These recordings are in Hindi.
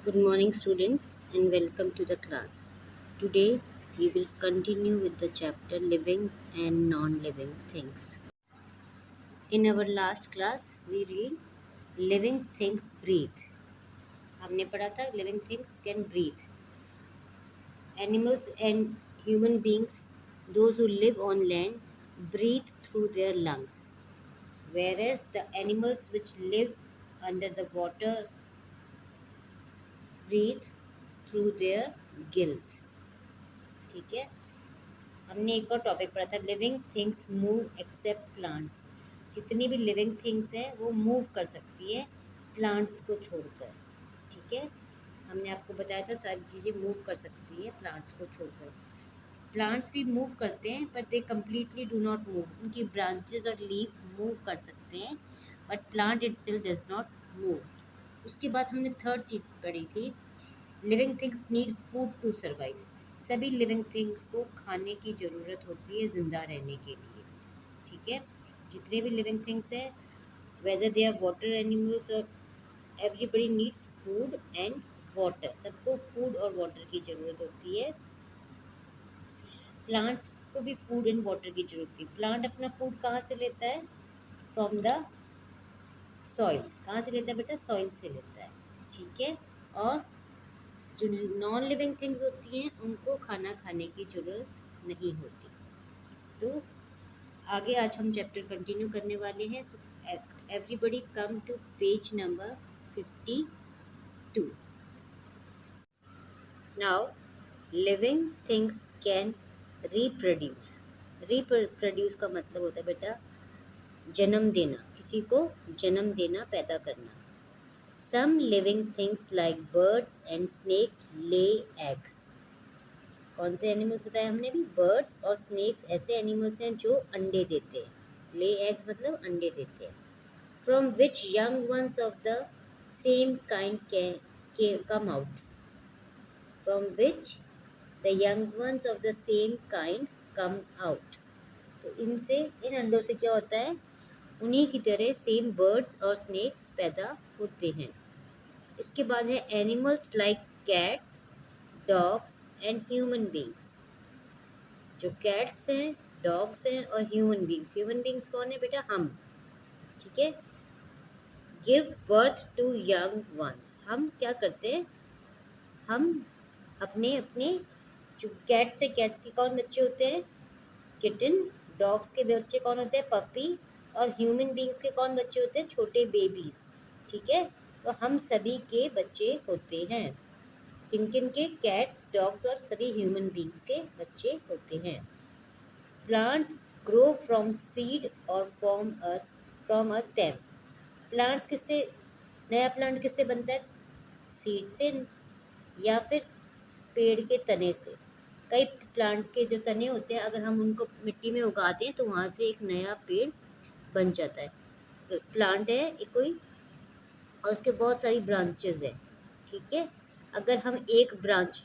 Good morning, students, and welcome to the class. Today, we will continue with the chapter Living and Non Living Things. In our last class, we read Living Things Breathe. हमने पढ़ा था Living Things Can Breathe. Animals and human beings, those who live on land, breathe through their lungs, whereas the animals which live under the water breathe through their gills. ठीक है, हमने एक और टॉपिक पढ़ा था living things move except plants. जितनी भी लिविंग थिंग्स हैं वो मूव कर सकती है प्लांट्स को छोड़कर। ठीक है, हमने आपको बताया था सारी चीज़ें मूव कर सकती है प्लांट्स को छोड़कर। प्लांट्स भी मूव करते हैं but they completely do not move. उनकी ब्रांचेस और लीफ मूव कर सकते हैं but plant itself does not move. उसके बाद हमने थर्ड चीज़ पढ़ी थी living things need food to survive. सभी लिविंग थिंग्स को खाने की ज़रूरत होती है ज़िंदा रहने के लिए। ठीक है, जितने भी लिविंग थिंग्स हैं whether they are water animals और everybody needs food and water. सबको फूड और वाटर की ज़रूरत होती है। प्लांट्स को भी फूड एंड वाटर की ज़रूरत होती है। प्लांट अपना फूड कहाँ से लेता है? From the soil. कहाँ से लेता है बेटा? सॉइल से लेता है। ठीक है, और जो नॉन लिविंग थिंग्स होती हैं उनको खाना खाने की ज़रूरत नहीं होती। तो आगे आज हम चैप्टर कंटिन्यू करने वाले हैं। Everybody come to page number 52। Now living things can reproduce. Reproduce का मतलब होता है बेटा जन्म देना, किसी को जन्म देना, पैदा करना। Some living things like birds and snake lay eggs. कौन से एनिमल्स बताए हमने भी? बर्ड्स और स्नेक्स ऐसे एनिमल्स हैं जो अंडे देते हैं। ले एग्स मतलब अंडे देते हैं। From which young ones of the same kind come out. From which the young ones of the same kind come out. तो इनसे, इन अंडों से क्या होता है? उन्हीं की तरह सेम बर्ड्स और स्नेक्स पैदा होते हैं। इसके बाद है animals like cats, dogs and human beings. जो कैट्स हैं, डॉग्स हैं और ह्यूमन बींग्स। ह्यूमन बींग्स कौन है बेटा? हम। ठीक है, give birth to young ones. हम क्या करते हैं? हम अपने अपने जो कैट्स है, कैट्स के कौन बच्चे होते हैं? किटन। डॉग्स के बच्चे कौन होते हैं? पपी। और ह्यूमन बींग्स के कौन बच्चे होते हैं? छोटे बेबीज। ठीक है, तो हम सभी के बच्चे होते हैं। किन किन के? कैट्स, डॉग्स और सभी ह्यूमन बींग्स के बच्चे होते हैं। प्लांट्स ग्रो फ्रॉम सीड और फ्रॉम अ स्टेम। प्लांट्स किससे, नया प्लांट किससे बनता है? सीड से या फिर पेड़ के तने से। कई प्लांट के जो तने होते हैं अगर हम उनको मिट्टी में उगा दें तो वहाँ से एक नया पेड़ बन जाता है। प्लांट है एक कोई और उसके बहुत सारी ब्रांचेस हैं। ठीक है, अगर हम एक ब्रांच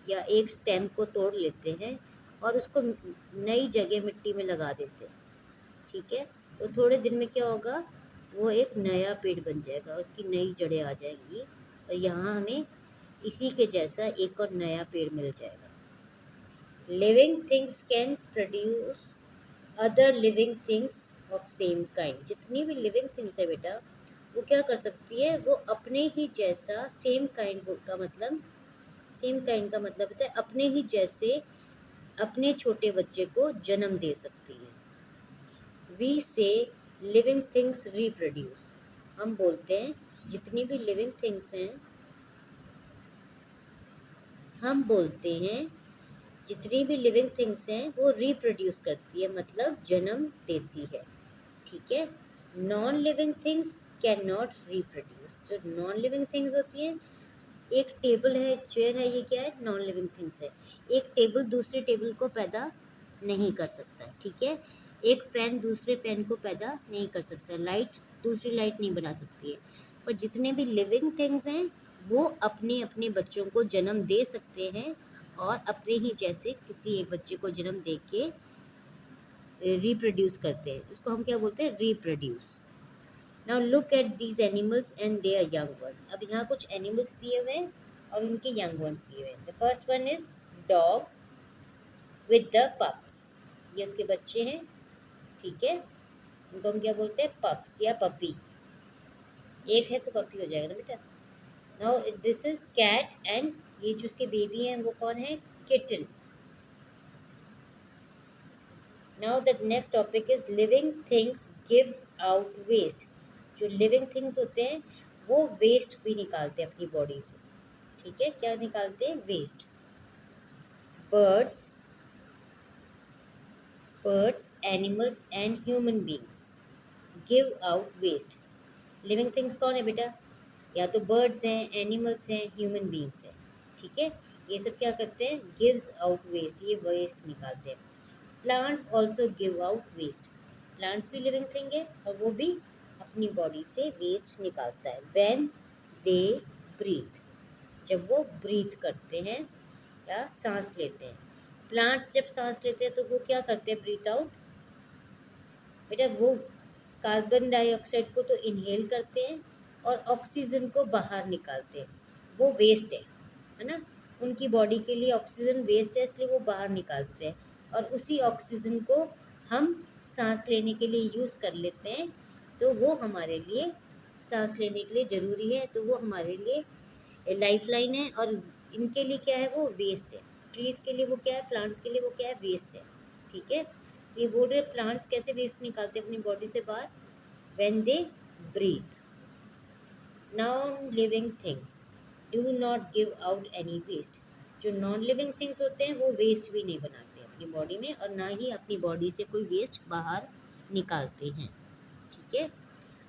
या एक स्टेम को तोड़ लेते हैं और उसको नई जगह मिट्टी में लगा देते हैं, ठीक है, तो थोड़े दिन में क्या होगा? वो एक नया पेड़ बन जाएगा, उसकी नई जड़ें आ जाएंगी और यहाँ हमें इसी के जैसा एक और नया पेड़ मिल जाएगा। Living things can produce other living things of same kind. जितनी भी लिविंग थिंग्स है बेटा वो क्या कर सकती है? वो अपने ही जैसा, सेम काइंड का मतलब, सेम काइंड का मतलब होता है अपने ही जैसे अपने छोटे बच्चे को जन्म दे सकती है। वी से लिविंग थिंग्स रिप्रोड्यूस। हम बोलते हैं जितनी भी लिविंग थिंग्स हैं, हम बोलते हैं जितनी भी लिविंग थिंग्स हैं वो रिप्रोड्यूस करती है, मतलब जन्म देती है। ठीक है, non living things can not reproduce. जो नॉन लिविंग थिंग्स होती हैं, एक टेबल है, चेयर है, ये क्या है? नॉन लिविंग थिंग्स है। एक टेबल दूसरे टेबल को पैदा नहीं कर सकता। ठीक है, एक फैन दूसरे फैन को पैदा नहीं कर सकता। लाइट दूसरी लाइट नहीं बना सकती है। पर जितने भी लिविंग थिंग्स हैं वो अपने अपने बच्चों को जन्म दे सकते हैं और अपने ही जैसे किसी एक बच्चे को जन्म दे के रिप्रोड्यूस करते हैं। उसको हम क्या बोलते हैं? Reproduce. Now look at these animals and there young ones. अब यहाँ कुछ एनिमल्स दिए हुए हैं और उनके यंग वंस दिए हुए हैं। The first one is dog with the pups. ये उसके बच्चे हैं, ठीक है। उनको हम क्या बोलते हैं? पप्स या पपी। एक है तो पपी हो जाएगा ना बेटा। Now this is cat and ये जो उसके बेबी हैं वो कौन है? Kitten. Now the next topic is living things gives out waste. जो लिविंग थिंग्स होते हैं वो वेस्ट भी निकालते हैं अपनी बॉडी से, ठीक है। क्या निकालते हैं? Waste. Birds, animals and human beings give out waste. Living things कौन है बेटा? या तो बर्ड्स हैं, एनिमल्स हैं, ह्यूमन बींग्स हैं, ठीक है। ये सब क्या करते हैं? गिव्स आउट वेस्ट, ये वेस्ट निकालते हैं। Plants also give out waste. Plants भी लिविंग थिंग है और वो भी अपनी बॉडी से वेस्ट निकालता है। व्हेन दे ब्रीथ, जब वो ब्रीथ करते हैं या सांस लेते हैं। प्लांट्स जब सांस लेते हैं तो वो क्या करते हैं? Breathe out. बेटा वो कार्बन डाइऑक्साइड को तो इनहेल करते हैं और ऑक्सीजन को बाहर निकालते हैं। वो वेस्ट है ना। उनकी बॉडी के लिए ऑक्सीजन वेस्ट है, इसलिए वो बाहर निकालते हैं और उसी ऑक्सीजन को हम सांस लेने के लिए यूज़ कर लेते हैं। तो वो हमारे लिए सांस लेने के लिए ज़रूरी है, तो वो हमारे लिए लाइफ लाइन है। और इनके लिए क्या है? वो वेस्ट है। ट्रीज़ के लिए वो क्या है? प्लांट्स के लिए वो क्या है? वेस्ट है, ठीक है। ये बोल रहे प्लांट्स कैसे वेस्ट निकालते हैं अपनी बॉडी से बाहर? When they breathe. Non living things do not give out any waste. जो नॉन लिविंग थिंग्स होते हैं वो वेस्ट भी नहीं बनाते अपनी बॉडी में और ना ही अपनी बॉडी से कोई वेस्ट बाहर निकालते हैं, ठीक है।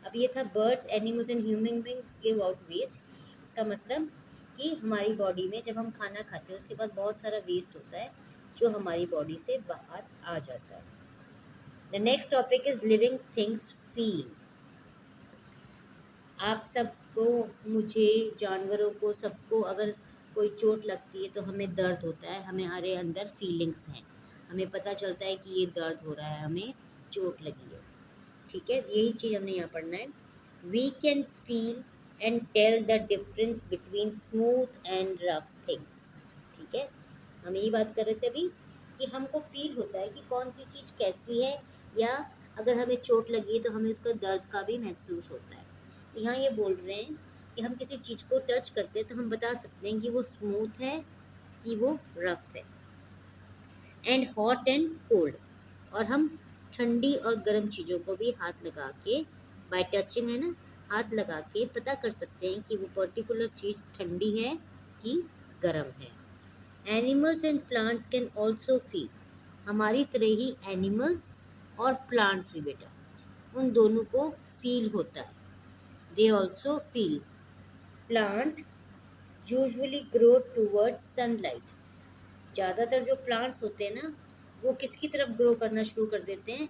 अब ये था birds, animals and human beings give out waste. इसका मतलब कि हमारी बॉडी में जब हम खाना खाते हैं उसके बाद बहुत सारा वेस्ट होता है जो हमारी बॉडी से बाहर आ जाता है। The next topic is living things feel. आप सबको, मुझे, जानवरों को, सबको अगर कोई चोट लगती है तो हमें दर्द होता है, हमारे अंदर फीलिंग्स हैं, हमें पता चलता है कि ये दर्द हो रहा है, हमें चोट लगी है, ठीक है। यही चीज़ हमने यहाँ पढ़ना है। We can feel and tell the difference between smooth and rough things, ठीक है। हम यही बात कर रहे थे अभी कि हमको फील होता है कि कौन सी चीज़ कैसी है, या अगर हमें चोट लगी है तो हमें उसका दर्द का भी महसूस होता है। तो यहाँ ये बोल रहे हैं कि हम किसी चीज़ को टच करते हैं तो हम बता सकते हैं कि वो स्मूथ है कि वो रफ है। एंड हॉट एंड कोल्ड, और हम ठंडी और गर्म चीज़ों को भी हाथ लगा के, बाय टचिंग है ना, हाथ लगा के पता कर सकते हैं कि वो पर्टिकुलर चीज़ ठंडी है कि गर्म है। Animals and plants can also feel. हमारी तरह ही एनिमल्स और प्लांट्स भी बेटा, उन दोनों को फील होता है। They also feel. Plant usually grow towards sunlight. ज़्यादातर जो प्लांट्स होते हैं ना वो किसकी तरफ ग्रो करना शुरू कर देते हैं?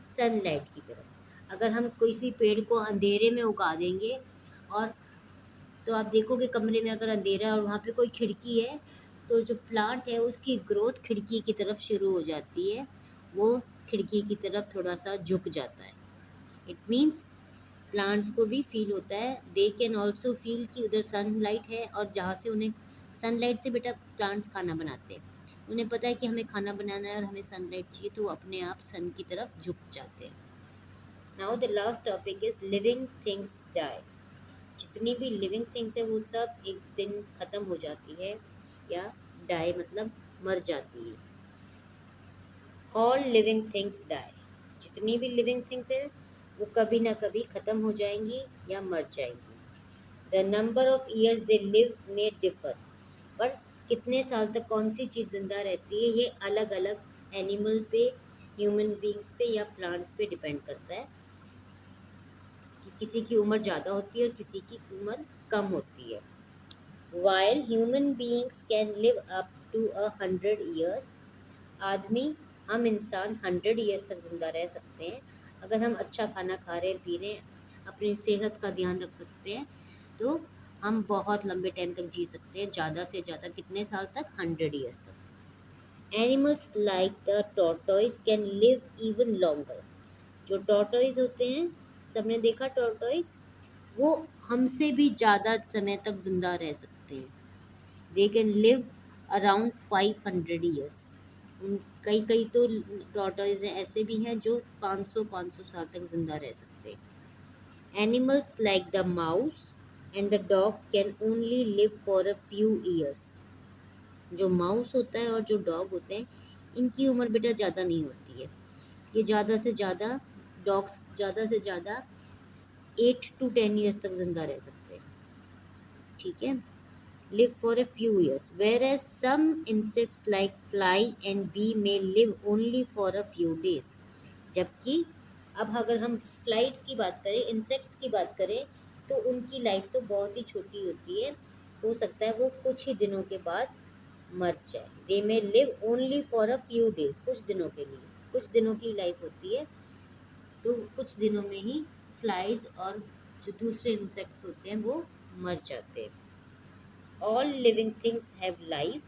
सनलाइट की तरफ। अगर हम किसी पेड़ को अंधेरे में उगा देंगे और तो आप देखोगे कमरे में अगर अंधेरा है और वहाँ पे कोई खिड़की है तो जो प्लांट है उसकी ग्रोथ खिड़की की तरफ शुरू हो जाती है, वो खिड़की की तरफ थोड़ा सा झुक जाता है। इट मीन्स प्लांट्स को भी फील होता है। दे कैन ऑल्सो फील कि उधर सनलाइट है और जहाँ से उन्हें सनलाइट से बेटा प्लांट्स खाना बनाते हैं, उन्हें पता है कि हमें खाना बनाना है और हमें सनलाइट चाहिए तो वो अपने आप सन की तरफ झुक जाते हैं। Now the last topic is living things die. जितनी भी लिविंग थिंग्स है वो सब एक दिन ख़त्म हो जाती है, या डाई मतलब मर जाती है। All living things die. जितनी भी लिविंग थिंग्स है वो कभी ना कभी ख़त्म हो जाएंगी या मर जाएंगी। The number of years they live में डिफर। पर कितने साल तक कौन सी चीज़ ज़िंदा रहती है ये अलग अलग एनिमल पे, ह्यूमन बींग्स पे या प्लांट्स पे डिपेंड करता है कि किसी की उम्र ज़्यादा होती है और किसी की उम्र कम होती है। While human beings can live up to 100 years। आदमी, हम इंसान 100 years तक ज़िंदा रह सकते हैं अगर हम अच्छा खाना खा रहे हैं, पी रहे हैं, अपनी सेहत का ध्यान रख सकते हैं तो हम बहुत लंबे टाइम तक जी सकते हैं। ज़्यादा से ज़्यादा कितने साल तक? 100 years तक। Animals like the tortoise can live even longer. जो टॉर्टोइज होते हैं सबने देखा टॉर्टोइस, वो हमसे भी ज़्यादा समय तक जिंदा रह सकते हैं। They can live around 500 years. कई कई तो टॉर्टोइस ऐसे भी हैं जो 500 साल तक जिंदा रह सकते हैं। Animals like the mouse and the dog can only live for a few years. जो माउस होता है और जो डॉग होते हैं, इनकी उम्र बेटा ज़्यादा नहीं होती है। ये ज़्यादा से ज़्यादा, डॉग्स ज़्यादा से ज़्यादा 8 to 10 ईयर्स तक जिंदा रह सकते हैं। ठीक है, live for a few years, whereas some insects like fly and bee may live only for a few days. जबकि अब अगर हम फ्लाइज की बात करें, इंसेक्ट्स की बात करें, तो उनकी लाइफ तो बहुत ही छोटी होती है। हो सकता है वो कुछ ही दिनों के बाद मर जाए। They may live only for a few days, कुछ दिनों के लिए, कुछ दिनों की लाइफ होती है। तो कुछ दिनों में ही फ्लाइज और जो दूसरे इंसेक्ट्स होते हैं वो मर जाते हैं। All living things have life.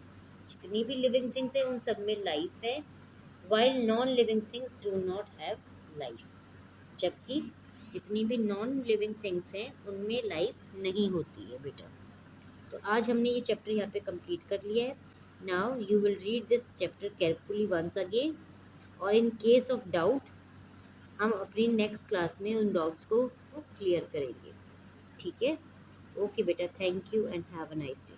जितनी भी लिविंग थिंग्स है उन सब में लाइफ है। While non living things do not have life. जबकि जितनी भी नॉन लिविंग थिंग्स हैं उनमें लाइफ नहीं होती है बेटा। तो आज हमने ये चैप्टर यहाँ पे कंप्लीट कर लिया है। Now you will read this chapter carefully once again, और इन केस ऑफ डाउट हम अपनी नेक्स्ट क्लास में उन डाउट्स को क्लियर करेंगे। ठीक है, ओके बेटा, thank you and have a nice day.